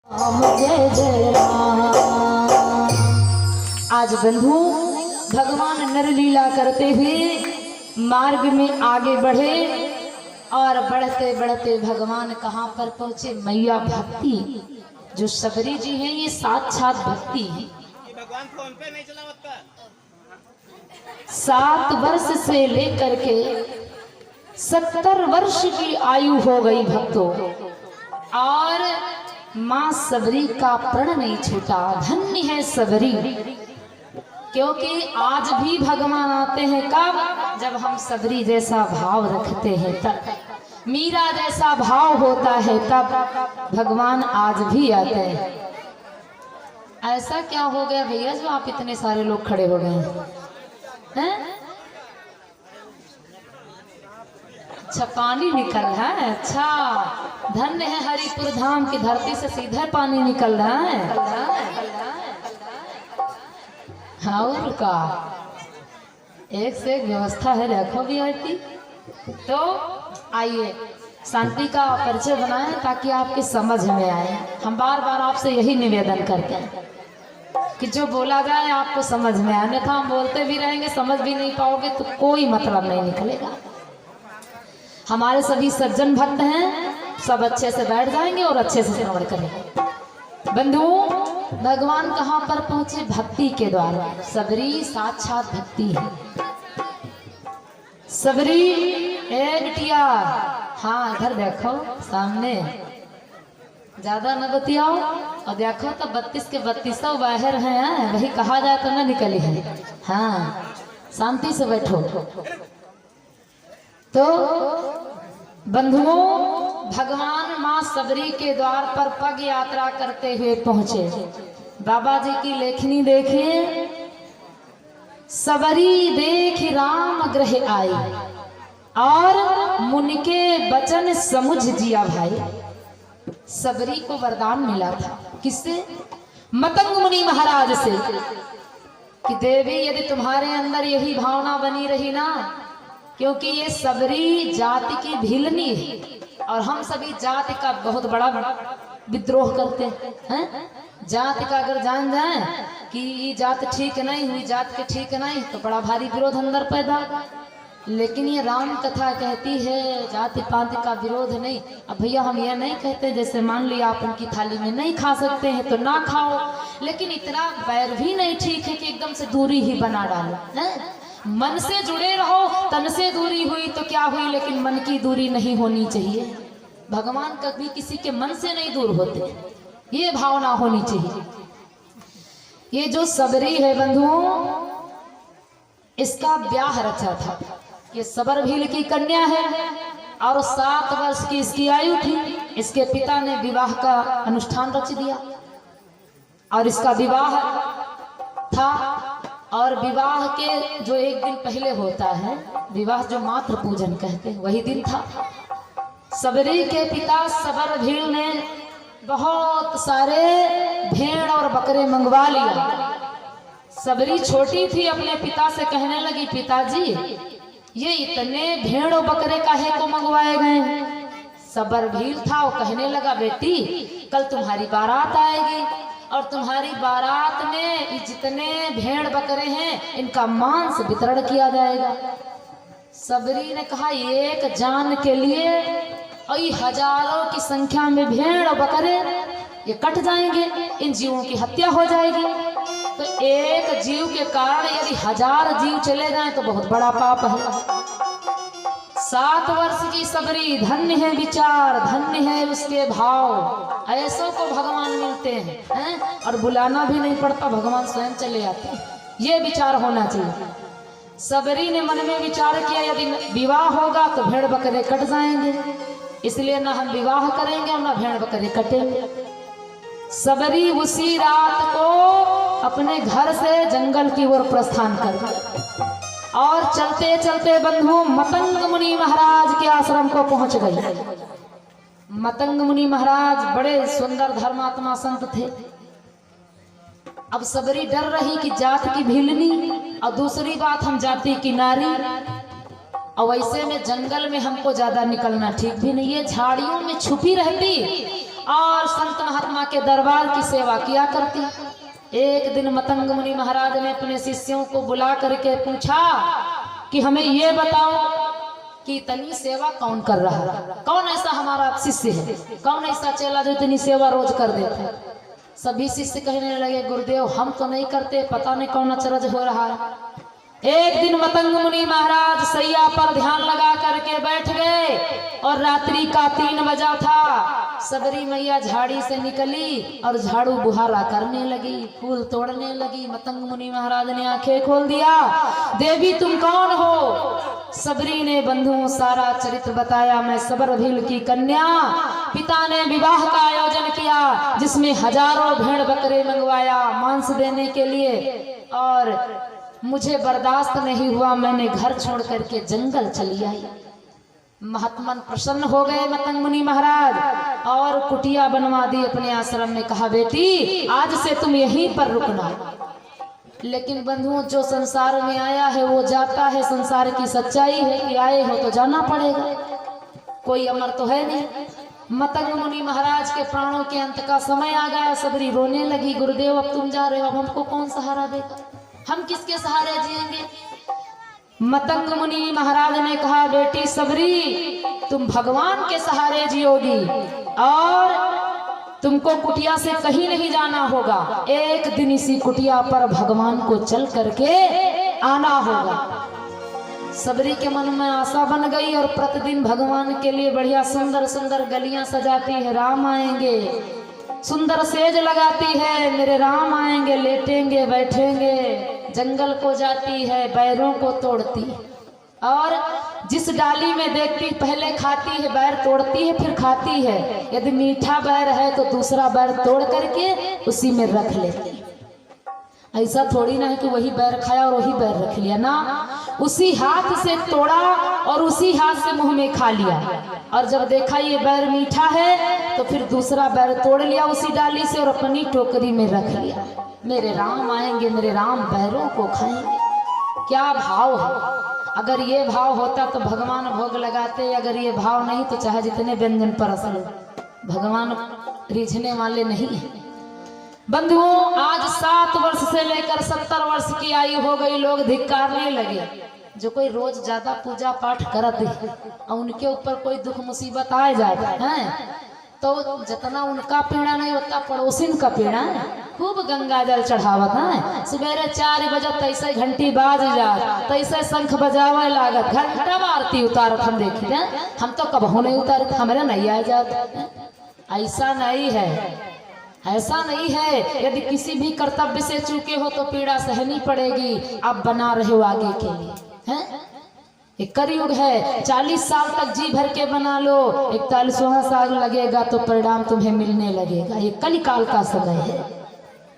जय जय राम। आज बंधु भगवान नरलीला करते हुए मार्ग में आगे बढ़े और बढ़ते बढ़ते भगवान कहाँ पर पहुँचे? मैया भक्ति जो सबरी जी हैं ये साक्षात भक्ति है। भगवान फोन पे नहीं चलावता। 7 वर्ष से लेकर के 70 वर्ष की आयु हो गई भक्तों, और माँ सबरी का प्रण नहीं छूटा। धन्य है सबरी, क्योंकि आज भी भगवान आते हैं कब? जब हम सबरी जैसा भाव रखते हैं तब, मीरा जैसा भाव होता है तब भगवान आज भी आते हैं। ऐसा क्या हो गया भैया जो आप इतने सारे लोग खड़े हो गए हैं? अच्छा, पानी निकल रहा है। अच्छा, धन्य है हरिपुर धाम की धरती से सीधे पानी निकल रहा है। और का एक से एक व्यवस्था है, देखो भी आती। तो आइए शांति का परिचय बनाएं ताकि आपके समझ में आए। हम बार बार आपसे यही निवेदन करते हैं कि जो बोला जाए आपको समझ में आए, अन्यथा हम बोलते भी रहेंगे समझ भी नहीं पाओगे तो कोई मतलब नहीं निकलेगा। हमारे सभी सज्जन भक्त हैं, सब अच्छे से बैठ जाएंगे और अच्छे से श्रवण करेंगे। बंधु भगवान कहाँ पर पहुंचे? भक्ति के द्वारा। सबरी साक्षात भक्ति है। सबरी ए बिटिया, हाँ इधर देखो सामने, ज्यादा न बतियाओ। और देखो तो 32 के 32 बाहर हैं, वही कहा जाए तो न निकली है। हाँ शांति से बैठो। तो बंधुओं भगवान माँ सबरी के द्वार पर पग यात्रा करते हुए पहुंचे। बाबा जी की लेखनी देखिए, सबरी देख राम गृह आई और मुनि के बचन समुझ जिया भाई। सबरी को वरदान मिला था, किससे? मतंग मुनि महाराज से, कि देवी यदि तुम्हारे अंदर यही भावना बनी रही ना, क्योंकि ये सबरी जाति की भिलनी है और हम सभी जाति का बहुत बड़ा विद्रोह करते हैं। जाति का अगर जान जाए कि ये जात ठीक नहीं हुई, जात के ठीक नहीं, तो बड़ा भारी विरोध अंदर पैदा। लेकिन ये राम कथा कहती है जाति पाति का विरोध नहीं। अब भैया हम ये नहीं कहते, जैसे मान लिया आप उनकी थाली में नहीं खा सकते हैं तो ना खाओ, लेकिन इतना बैर भी नहीं ठीक है कि एकदम से दूरी ही बना डालो। मन से जुड़े रहो, तन से दूरी हुई तो क्या हुई, लेकिन मन की दूरी नहीं होनी चाहिए। भगवान कभी किसी के मन से नहीं दूर होते, ये भावना होनी चाहिए। ये जो सबरी है बंधुओं, इसका ब्याह रचा था। ये सबर भील की कन्या है और 7 वर्ष की इसकी आयु थी। इसके पिता ने विवाह का अनुष्ठान रच दिया और इसका विवाह था। और विवाह के जो एक दिन पहले होता है, विवाह जो मातृ पूजन कहते हैं, वही दिन था। सबरी के पिता सबर भील ने बहुत सारे भेड़ और बकरे मंगवा लिया। सबरी छोटी थी, अपने पिता से कहने लगी, पिताजी ये इतने भेड़ और बकरे काहे को मंगवाए गए? सबर भील था, वो कहने लगा, बेटी कल तुम्हारी बारात आएगी और तुम्हारी बारात में जितने भेड़ बकरे हैं इनका मांस वितरण किया जाएगा। सबरी ने कहा, एक जान के लिए और ये हजारों की संख्या में भेड़ और बकरे ये कट जाएंगे, इन जीवों की हत्या हो जाएगी। तो एक जीव के कारण यदि 1000 जीव चले जाएं तो बहुत बड़ा पाप है। 7 वर्ष की सबरी, धन्य है विचार, धन्य है उसके भाव। ऐसों को भगवान मिलते हैं, और बुलाना भी नहीं पड़ता, भगवान स्वयं चले आते हैं। ये विचार होना चाहिए। सबरी ने मन में विचार किया, यदि विवाह होगा तो भेड़ बकरे कट जाएंगे, इसलिए ना हम विवाह करेंगे और ना भेड़ बकरे कटेंगे। सबरी उसी रात को अपने घर से जंगल की ओर प्रस्थान कर और चलते चलते बंधुओं मतंग मुनि महाराज के आश्रम को पहुंच गई। मतंग मुनि महाराज बड़े सुंदर धर्मात्मा संत थे। अब सबरी डर रही कि जात की भिलनी, और दूसरी बात हम जाति की नारी, और वैसे में जंगल में हमको ज्यादा निकलना ठीक भी नहीं है। झाड़ियों में छुपी रहती और संत महात्मा के दरबार की सेवा किया करती। एक दिन मतंग मुनि महाराज ने अपने शिष्यों को बुला करके पूछा कि हमें ये बताओ कि इतनी सेवा कौन कर रहा है, कौन ऐसा हमारा शिष्य है, कौन ऐसा चेला जो इतनी सेवा रोज कर देता है। सभी शिष्य कहने लगे गुरुदेव हम तो नहीं करते, पता नहीं कौन अचरज हो रहा है। एक दिन मतंग मुनि महाराज सैया पर ध्यान लगा करके बैठ गए और रात्रि का 3 बजा था। सबरी मैया झाड़ी से निकली और झाड़ू बुहारा करने लगी, फूल तोड़ने लगी। मतंग मुनि महाराज ने आंखें खोल दिया, देवी तुम कौन हो? सबरी ने बंधुओं सारा चरित्र बताया, मैं सबर भील की कन्या, पिता ने विवाह का आयोजन किया जिसमें हजारों भेड़ बकरे मंगवाया मांस देने के लिए, और मुझे बर्दाश्त नहीं हुआ, मैंने घर छोड़ करके जंगल चली आई। महात्मन प्रसन्न हो गए मतंग मुनि महाराज और कुटिया बनवा दी अपने आश्रम में। कहा बेटी आज से तुम यहीं पर रुकना। लेकिन बंधुओं जो संसार में आया है वो जाता है, संसार की सच्चाई है कि आए हो तो जाना पड़ेगा, कोई अमर तो है नहीं। मतंग मुनि महाराज के प्राणों के अंत का समय आ गया। सबरी रोने लगी, गुरुदेव अब तुम जा रहे हो, अब हमको कौन सहारा देगा, हम किसके सहारे जिएंगे? मतंग मुनि महाराज ने कहा बेटी सबरी तुम भगवान के सहारे जियोगी और तुमको कुटिया से कहीं नहीं जाना होगा। एक दिन इसी कुटिया पर भगवान को चल करके आना होगा। सबरी के मन में आशा बन गई और प्रतिदिन भगवान के लिए बढ़िया सुंदर सुंदर गलियां सजाती है, राम आएंगे, सुंदर सेज लगाती है, मेरे राम आएंगे, लेटेंगे बैठेंगे। जंगल को जाती है, बैरों को तोड़ती और जिस डाली में देखती पहले खाती है, बैर तोड़ती है फिर खाती है। यदि मीठा बैर है तो दूसरा बैर तोड़ करके उसी में रख लेती। ऐसा थोड़ी ना है कि वही बैर खाया और वही बैर रख लिया ना, उसी हाथ से तोड़ा और उसी हाथ से मुंह में खा लिया, और जब देखा ये बैर मीठा है तो फिर दूसरा बैर तोड़ लिया उसी डाली से और अपनी टोकरी में रख लिया। मेरे राम आएंगे, मेरे राम बैरों को खाएंगे। क्या भाव है! अगर ये भाव होता तो भगवान भोग लगाते, अगर ये भाव नहीं तो चाहे जितने व्यंजन पर असर, भगवान रिझने वाले नहीं है। बंधुओं आज 7 वर्ष से लेकर 70 वर्ष की आयु हो गई, लोग धिक्कारने लगे। जो कोई रोज ज्यादा पूजा पाठ करते और उनके ऊपर कोई दुख मुसीबत आ जाता है तो जितना उनका पीड़ा नहीं होता पड़ोसिन का पीड़ा है। खूब गंगा जल चढ़ावत है, सवेरे 4 बजे तैसे घंटी बाज जात, तैसे शंख बजावे लागत, घंटा आरती उतारत हम देखी जाए, हम तो कबहू नहीं उतारत, हमारे नहीं आ जाते। ऐसा नहीं है, ऐसा नहीं है। यदि किसी भी कर्तव्य से चूके हो तो पीड़ा सहनी पड़ेगी। आप बना रहे हो आगे के लिए, हैं? एक कलयुग है, 40 साल तक जी भर के बना लो, 41वां साल लगेगा तो परिणाम तुम्हें मिलने लगेगा। ये कलिकाल का समय है,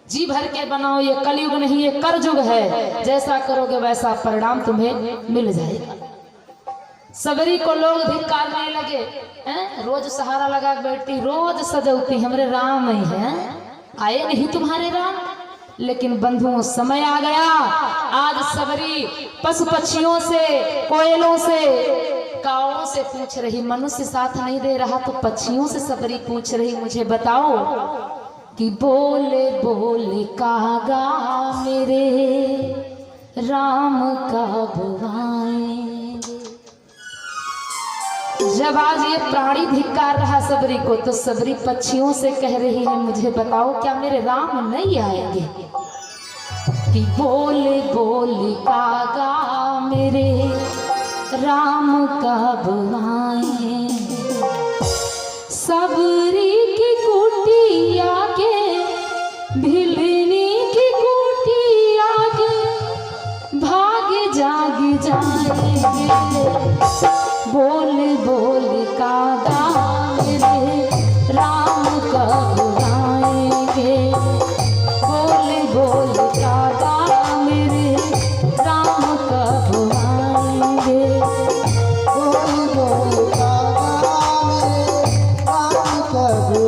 जी भर के बनाओ, ये कलयुग नहीं ये करजुग है। जैसा करोगे वैसा परिणाम तुम्हें मिल जाएगा। सबरी को लोग धिक्कारने लगे, हैं? रोज सहारा लगा बैठती, रोज सजौती, हमारे राम ही हैं, आए नहीं तुम्हारे राम। लेकिन बंधुओं समय आ गया, आज सबरी पशु पक्षियों से, कोयलों से, कावों से पूछ रही, मनुष्य साथ नहीं दे रहा तो पक्षियों से सबरी पूछ रही, मुझे बताओ कि बोले बोले कागा मेरे राम कब आएंगे। जब आज ये प्राणी धिक्कार रहा सबरी को तो सबरी पक्षियों से कह रही है, मुझे बताओ क्या मेरे राम नहीं आएंगे? कि बोले बोले कागा मेरे राम कब आएंगे। सबरी की कुटिया के भिलनी की कुटिया के भाग जाग जाएंगे। बोले बोले कागा मेरे राम कब आएंगे। बोले बोले कागा मेरे राम कब आएंगे। बोले बोले कागा मेरे राम कब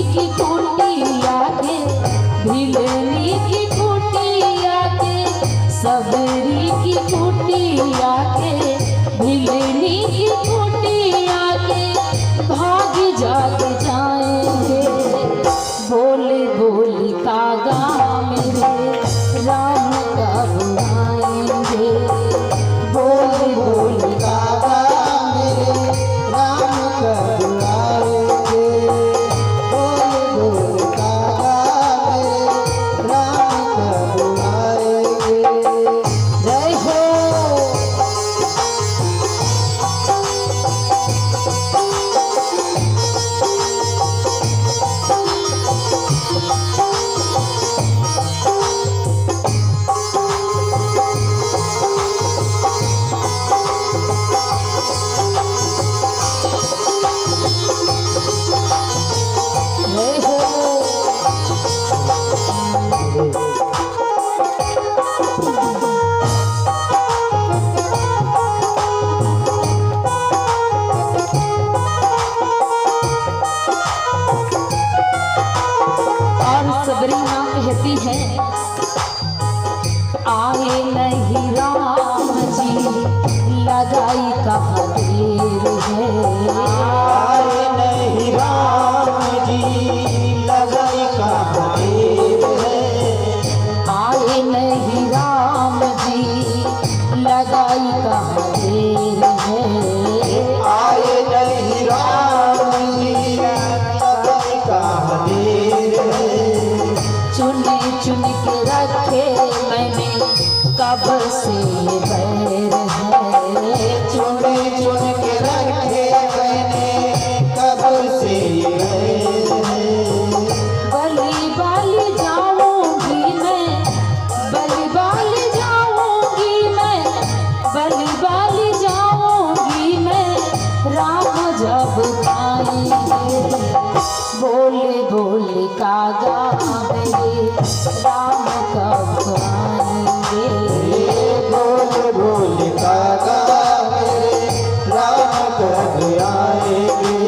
की कुटिया के, भिलनी की कुटिया के, सबरी की कुटिया के, भिलनी की कुटिया के, भाग जाग जाएंगे। बोले बोले कागा मेरे राम कब आएंगे। बोले बोले कागा मेरे राम कब आएंगे। बोले बोले कागा मेरे राम कब आएंगे। जय हो। सबरी माँ कहती है, आए नहीं राम जी लगाई कहाँ देर है। आए नहीं राम जी लगाई कहाँ देर है। आए नहीं राम जी लगाई कहाँ देर है। आए नहीं राम जी लगाई कहाँ देर है। चुने चुन के रखे मैंने कब से बैर है। चुने चुन के रखे मैंने कब से बैर है। बली बाली जाऊंगी मैं, बली बाली जाऊंगी मैं, बली बाली जाऊंगी मैं, राम जब आएंगे। बोले बोले कागा मेरे राम कब आएंगे। बोले बोले कागा मेरे राम कब आएंगे।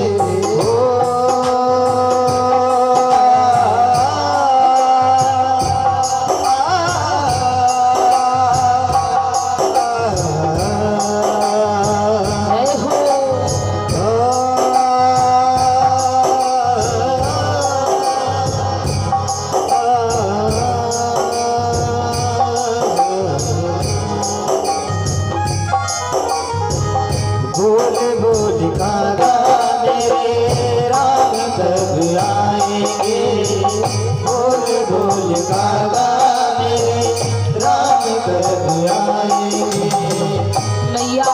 बोले बोले कागा मेरे राम कब आएंगे। बोले बोले कागा मेरे राम कब आएंगे। मैया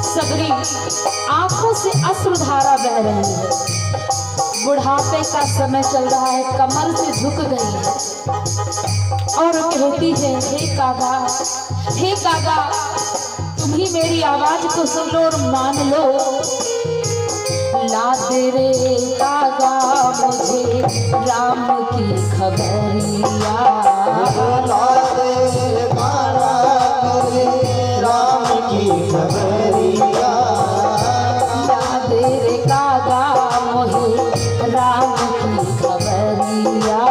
सबरी आंखों से अश्रुधारा बह रही है। बुढ़ापे का समय चल रहा है, कमर से झुक गई है और कहती है, हे कागा, हे कागा, तुम ही मेरी आवाज को सुन लो और मान लो। ला दे रे कागा मुझे राम की खबरिया। ला दे कागा मुझे राम की खबरिया। ला दे रे कागा मुझे राम की खबरिया।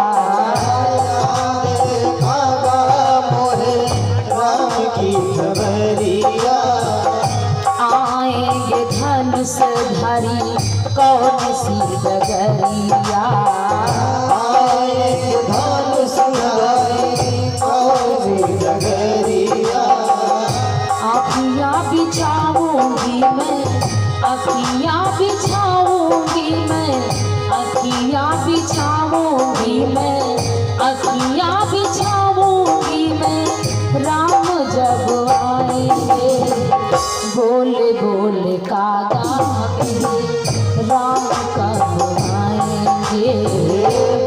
कागा मोहे राम की खबरिया। आएंगे धनुषधारी कौन सी डगरिया। आएंगे धनुषधारी कौन सी डगरिया। आँखियाँ बिछाऊंगी मैं, आँखियाँ बिछाऊंगी मैं, आँखियाँ बिछाऊंगी मैं, आँखियाँ बिछाऊंगी मैं, राम जब आएंगे। बोले बोले कागा मेरे राम कब आएंगे।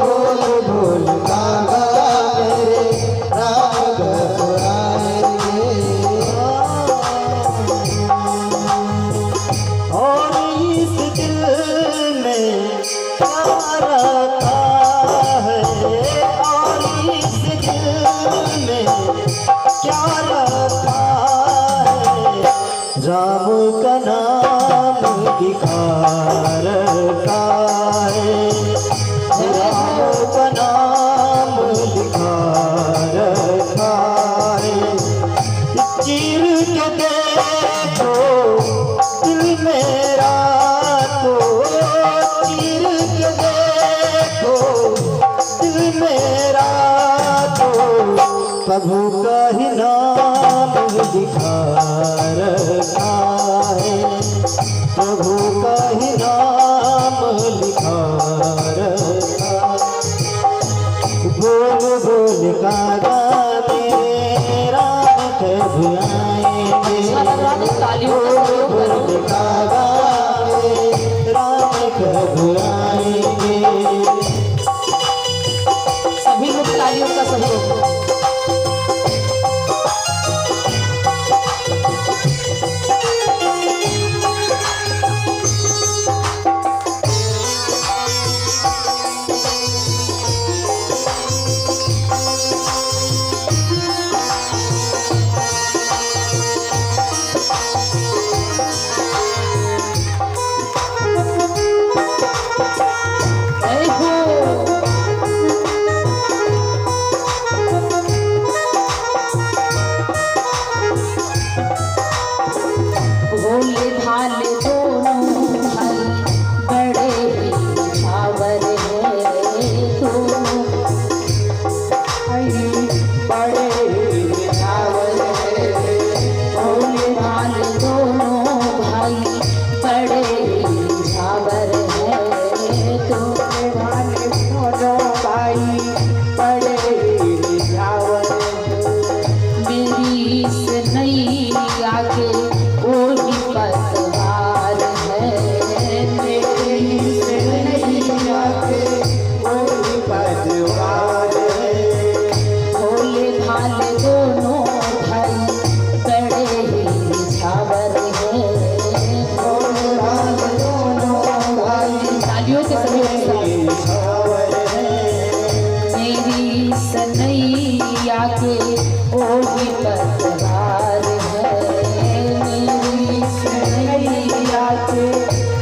बोले बोले कागा मेरे राम कब आएंगे। और इस दिल में क्या रखा है। और इस दिल में क्या रखा है। राम का नाम धिकार का है। प्रभु का ही नाम लिखा रखा है, प्रभु का ही नाम लिखा रखा। बोल बोल कागा मेरे राम कब आएंगे, तालियों का सहयोग करो। बोल कागा मेरे राम कब आएंगे। सभी लोग तालियों का सहयोग करो। जय हो। भोले भाले दोनों भाई बड़े नीछावर है दोनों भाई बड़े नीछावर है। भोले भाले दोनों भाई बड़े नीछावर है दोनों भाले दोनों भाई बड़े नीछावर है। मेरी इस नैया के वही पतवार है, मेरी इस नैया के वही पतवार है। भोले भाले दोनों भाई बड़े ही झावर है, भोले भाले दोनों भाई तालियों के सहयोग से। मेरी इस नैया के वही पतवार है, मेरी इस नैया के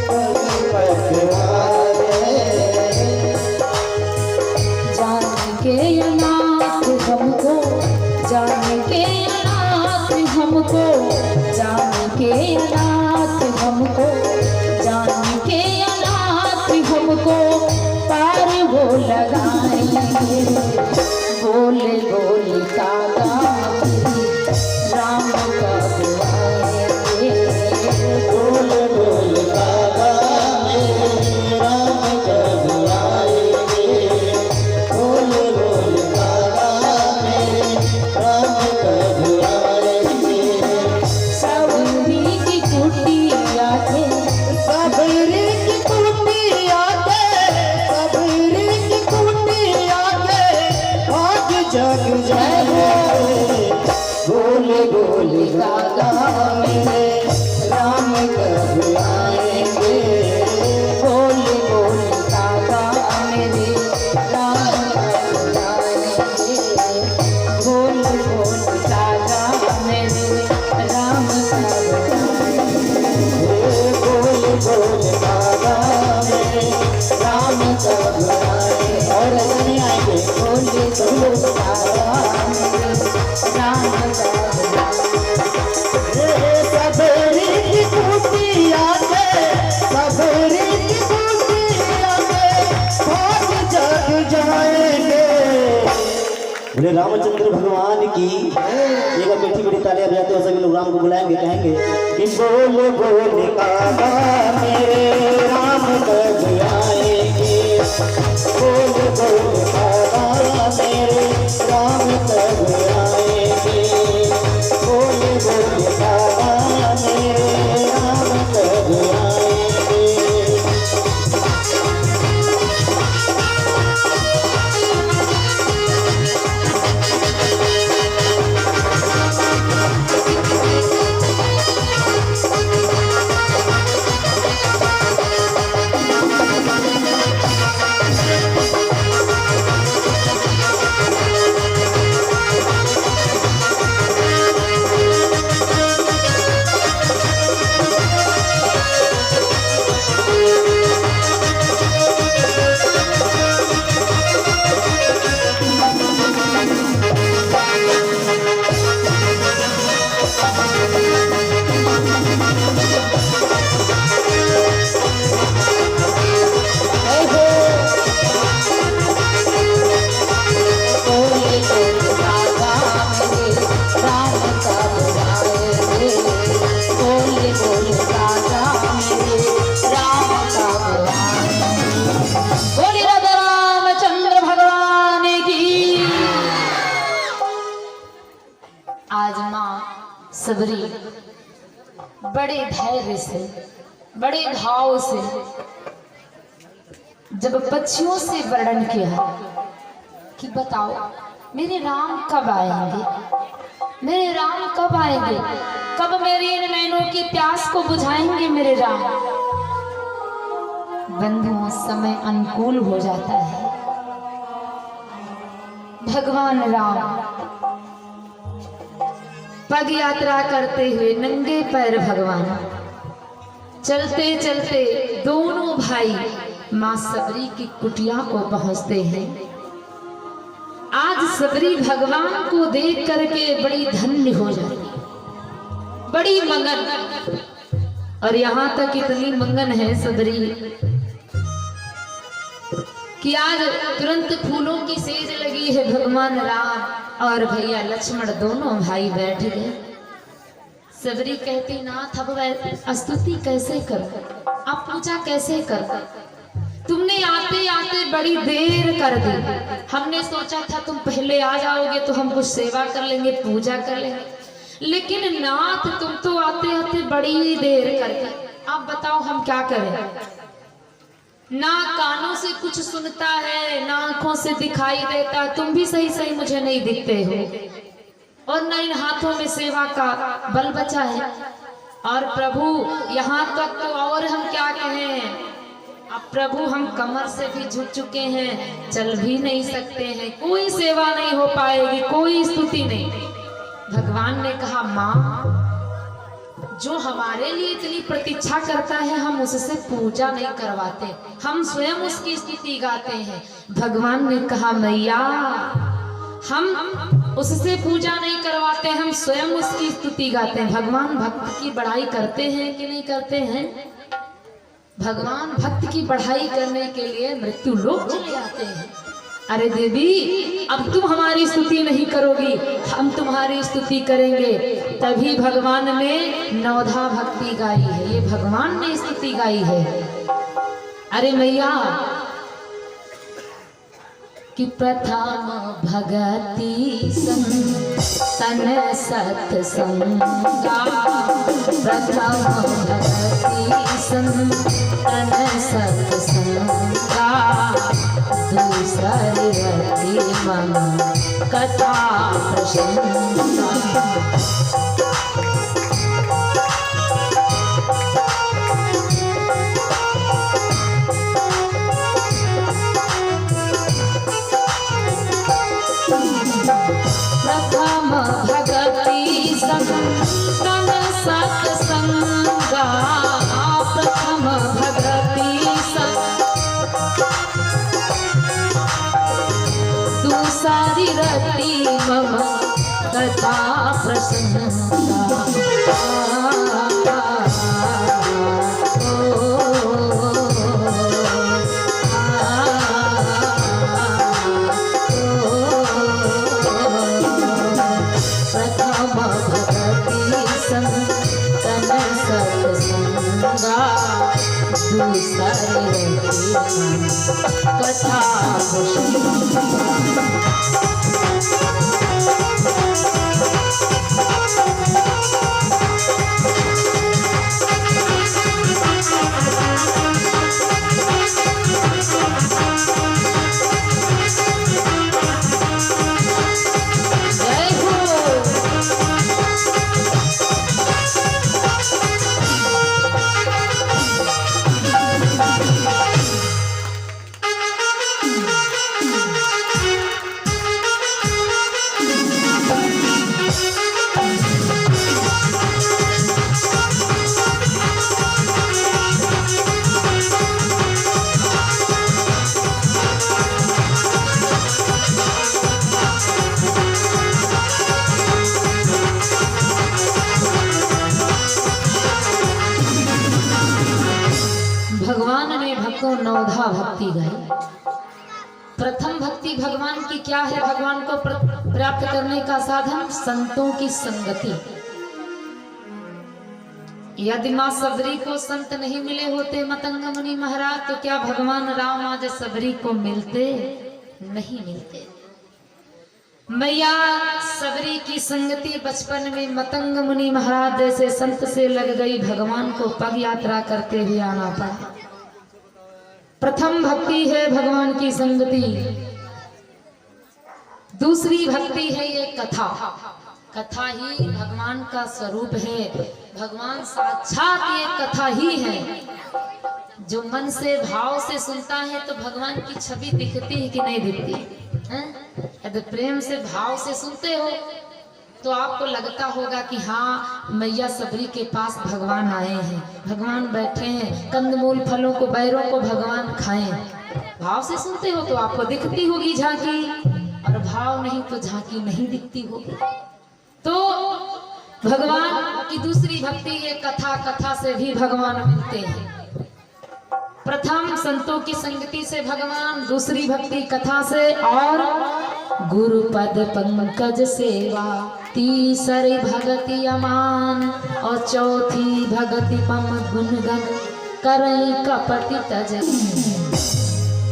वही पतवार है। जान के अनाथ हमको, जान के अनाथ हमको, जान के अनाथ हमको, जान के अनाथ हमको पार वो लगाएंगे। बोले बोले कागा राम कब आएंगे, बोले बोले कागा मेरे राम कब आएंगे, बोले बोले कागा मेरे राम कब आएंगे। सबरी की कुटिया थे, सबरी की कुटिया के, सबरी की कुटिया के भाग जग जाए। बोले बोले कागा मेरे राम कब आएंगे, बोले बोले कागा मेरे राम कब आएंगे, बोले बोले कागा मेरे राम कब आएंगे, बोले बोले कागा मेरे राम कब आएंगे। और ऐसा नहीं आएंगे, बोले बोले कागा मेरे राम कब सबरी की कुटिया के, सबरी की कुटिया के भाग जग जाएंगे। बोले रामचंद्र भगवान की एक बार मीठी मीठी तालियां बजाते हो सभी लोग राम को बुलाएंगे, कहेंगे कि बोले बोले कागा मेरे राम कब आएंगे, बोले बोले कागा मेरे राम कब आएंगे, बोले बोले कागा मेरे राम कब आएंगे। सबरी बड़े धैर्य से, बड़े भाव से जब पक्षियों से वर्णन किया कि बताओ मेरे राम कब आएंगे, मेरे राम कब आएंगे, कब मेरी इन नैनों की प्यास को बुझाएंगे मेरे राम। बंधुओं समय अनुकूल हो जाता है। भगवान राम पग यात्रा करते हुए नंगे पैर भगवान चलते चलते दोनों भाई मां सबरी की कुटिया को पहुंचते हैं। आज सबरी भगवान को देख करके बड़ी धन्य हो जाती, बड़ी मंगन। और यहाँ तक इतनी मंगन है सबरी कि आज तुरंत फूलों की सेज लगी है। भगवान राम और भैया लक्ष्मण दोनों भाई बैठ गए। सबरी कहती नाथ अब स्तुति कैसे करूं, अब पूजा कैसे करूं, तुमने आते आते बड़ी देर कर दी। हमने सोचा था तुम पहले आ जाओगे तो हम कुछ सेवा कर लेंगे, पूजा कर लेंगे, लेकिन नाथ तुम तो आते आते बड़ी देर कर दी। अब बताओ हम क्या करें। ना कानों से कुछ सुनता है, ना आंखों से दिखाई देता, तुम भी सही सही मुझे नहीं दिखते हो, और ना इन हाथों में सेवा का बल बचा है। और प्रभु यहाँ तक तो और हम क्या कहें, अब प्रभु हम कमर से भी झुक चुके हैं, चल भी नहीं सकते हैं, कोई सेवा नहीं हो पाएगी, कोई स्तुति नहीं। भगवान ने कहा माँ जो हमारे लिए इतनी प्रतीक्षा करता है हम उससे पूजा नहीं करवाते, हम स्वयं उसकी स्तुति गाते हैं। भगवान ने कहा मैया हम उससे पूजा नहीं करवाते, हम स्वयं उसकी स्तुति गाते हैं। भगवान भक्त की बढ़ाई करते हैं कि नहीं करते हैं। भगवान भक्त की बढ़ाई करने के लिए मृत्यु लोक चले आते हैं। अरे देवी अब तुम हमारी स्तुति नहीं करोगी, हम तुम्हारी स्तुति करेंगे। तभी भगवान ने नवधा भक्ति गाई है, ये भगवान ने स्तुति गाई है। अरे मैया कि प्रथम भगति तन सत्संगा, प्रथम भगति तन सत्संगा, दूसरी रति मम कथा प्रसंगा। प्रथम भगति तन सत्संगा, प्रथम भगति दूसरी रति मम कथा प्रसंगा। कथा नवधा भक्ति गाई। प्रथम भक्ति भगवान की क्या है, भगवान को प्राप्त करने का साधन संतों की संगति। यदि माँ सबरी को संत नहीं मिले होते मतंग मुनि महाराज, तो क्या भगवान राम आज सबरी को मिलते? नहीं मिलते। मैया सबरी की संगति बचपन में मतंग मुनि महाराज जैसे संत से लग गई। भगवान को पग यात्रा करते हुए आना पड़ा। प्रथम भक्ति है भगवान की संगति, दूसरी भक्ति है ये कथा। कथा ही भगवान का स्वरूप है। भगवान साक्षात ये कथा ही है। जो मन से भाव से सुनता है तो भगवान की छवि दिखती है कि नहीं दिखती है? यदि प्रेम से भाव से सुनते हो तो आपको लगता होगा कि हाँ मैया सबरी के पास भगवान आए हैं, भगवान बैठे हैं, कंदमूल फलों को बैरों को भगवान खाएं। भाव से सुनते हो तो आपको दिखती होगी झांकी, और भाव नहीं तो झांकी नहीं दिखती होगी। तो भगवान की दूसरी भक्ति ये कथा, कथा से भी भगवान मिलते हैं। प्रथम संतों की संगति से भगवान, दूसरी भक्ति कथा से, और गुरुपद पंकज सेवा, तीसरी भगति अमान, और चौथी भगति पम गुणगन करई कपटि तज।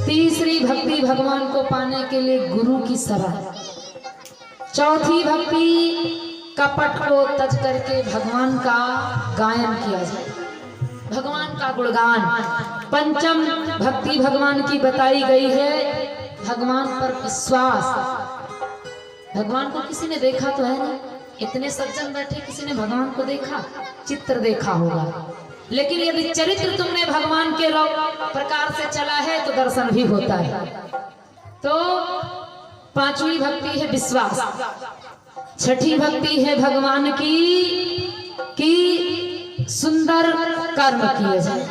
तीसरी भक्ति भगवान को पाने के लिए गुरु की सराह, चौथी भक्ति कपट को तज करके भगवान का गायन किया जाए, भगवान का गुणगान। पंचम भक्ति भगवान की बताई गई है भगवान पर विश्वास। भगवान को किसी ने देखा तो है नहीं, इतने सज्जन बैठे, किसी ने भगवान को देखा? चित्र देखा होगा, लेकिन यदि चरित्र तुमने भगवान के प्रकार से चला है तो दर्शन भी होता है। तो पांचवी भक्ति है विश्वास। छठी भक्ति है भगवान की सुंदर कर्म किए जाए,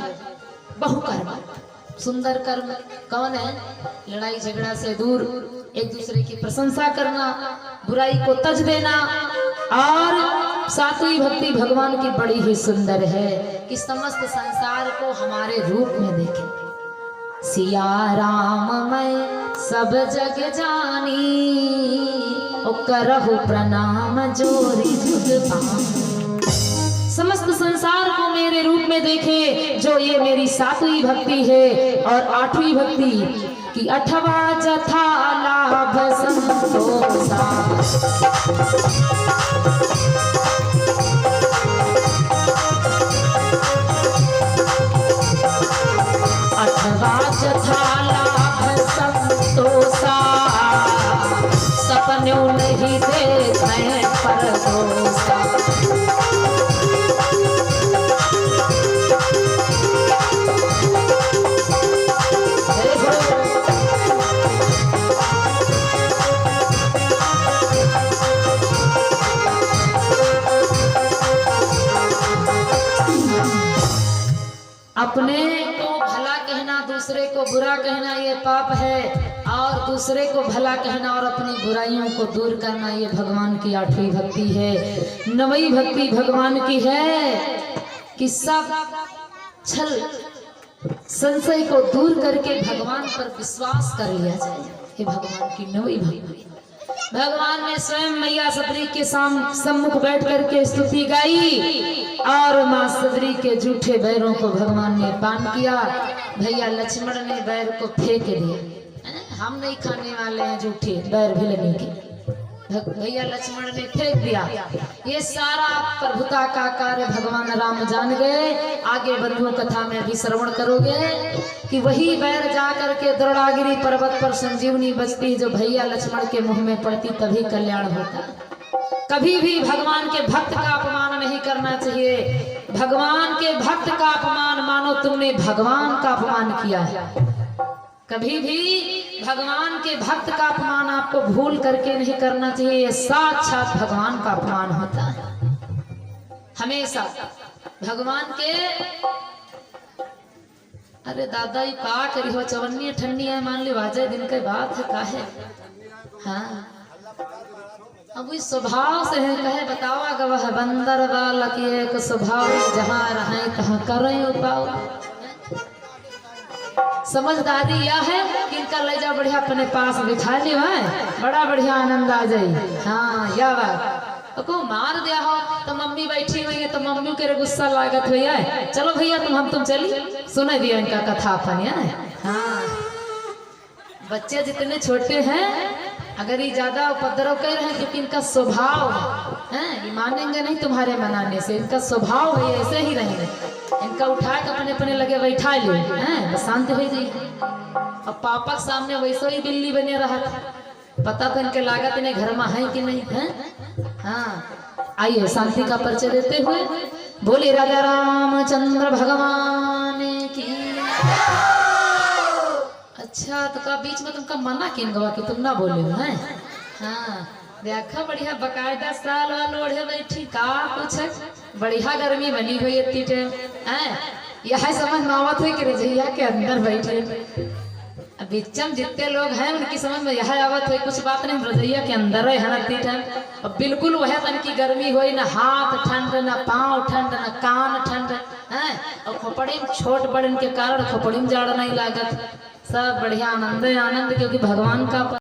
बहुकर्म। सुंदर कर्म कौन है? लड़ाई झगड़ा से दूर, एक दूसरे की प्रशंसा करना, बुराई को तज देना। और सातवीं भक्ति भगवान की बड़ी ही सुंदर है कि समस्त संसार को हमारे रूप में देखें। सिया राम मैं सब जग जानी, ओ करहु प्रणाम जोरी जुग पानी। समस्त संसार को मेरे रूप में देखे, जो ये मेरी सातवीं भक्ति है। और आठवीं भक्ति कि अठवा जथा लाभ संतोषा, अठवा जथा लाभ संतोषा, सपनों नहीं देखे परदोषा। अपने को भला कहना, दूसरे को बुरा कहना ये पाप है, और दूसरे को भला कहना और अपनी बुराइयों को दूर करना ये भगवान की आठवीं भक्ति है। नवीं भक्ति भगवान की है कि सब छल संशय को दूर करके भगवान पर विश्वास कर लिया जाए। ये भगवान की नवीं भक्ति। भगवान ने स्वयं मैया सबरी के सम्मुख बैठ करके स्तुति गाई, और माँ सबरी के झूठे बैरों को भगवान ने पान किया। भैया लक्ष्मण ने बैर को फेंक दिया। हम नहीं खाने वाले हैं झूठे बैर भिलने के। भैया लक्ष्मण ने फेंक दिया। ये सारा प्रभुता का कार्य भगवान राम जान गए। आगे बंधु कथा में भी श्रवण करोगे कि वही बैर जा करके द्रोणागिरी पर्वत पर संजीवनी बचती, जो भैया लक्ष्मण के मुंह में पड़ती, तभी कल्याण होता। कभी भी भगवान के भक्त का अपमान नहीं करना चाहिए। भगवान के भक्त का अपमान मानो तुमने भगवान का अपमान किया है। कभी भी भगवान के भक्त का अपमान आपको भूल करके नहीं करना चाहिए। साक्षात भगवान का अपमान होता है। हमेशा भगवान के अरे दादा ही का करी हो, चवन्नी ठंडी है, मान ली वाजे दिन के बात है का है। हाँ अब इस स्वभाव से है, कहे बतावा गवह बंदर बालक एक स्वभाव, जहाँ रहे कहाँ करें उपाव। समझदारी यह है कि इनका ले जा बढ़िया अपने पास बिठा लियो है, बड़ा बढ़िया आनंद आ जाये। हाँ यह बात को मार दिया हो तो मम्मी बैठी हुई है तो मम्मी के गुस्सा लागत हुई है। चलो भैया तुम चली सुने दिया इनका कथा अपन। हाँ बच्चे जितने छोटे हैं अगर ये ज्यादा उपद्रव कर रहे हैं क्योंकि इनका स्वभाव है, ये मानेंगे नहीं तुम्हारे मनाने से, इनका स्वभाव है ऐसे ही रहेंगे। इनका उठा के अपने अपने लगे बैठा लो हैं, बस शांत हो जाइए। अब पापा के सामने वैसे ही बिल्ली बने रहा था, पता तो इनके लागत इन्हें घर में है कि नहीं है। हाँ आइए शांति का परिचय देते हुए बोले राजा रामचंद्र भगवान की। अच्छा तो का बीच में तुमका मना किन गवा कि तुम ना बोले हो हैं। हाँ देखा बढ़िया बकायदा साल वाल ओढ़े बैठी का कुछ है, बढ़िया गर्मी बनी हुई इतनी टाइम है। यह समझ में आवत है कि रजैया के अंदर बैठे बीचम जितने लोग हैं उनकी समझ में यह आवत है कुछ बात नहीं, रजैया के अंदर है ना ठंड। अब बिल्कुल वह तन की गर्मी हुई, ना हाथ ठंड ना पाँव ठंड ना कान ठंड है। और खोपड़ी में छोट बड़न के कारण खोपड़ी में जाड़ नहीं लागत, सब बढ़िया आनंद आनंद, क्योंकि भगवान का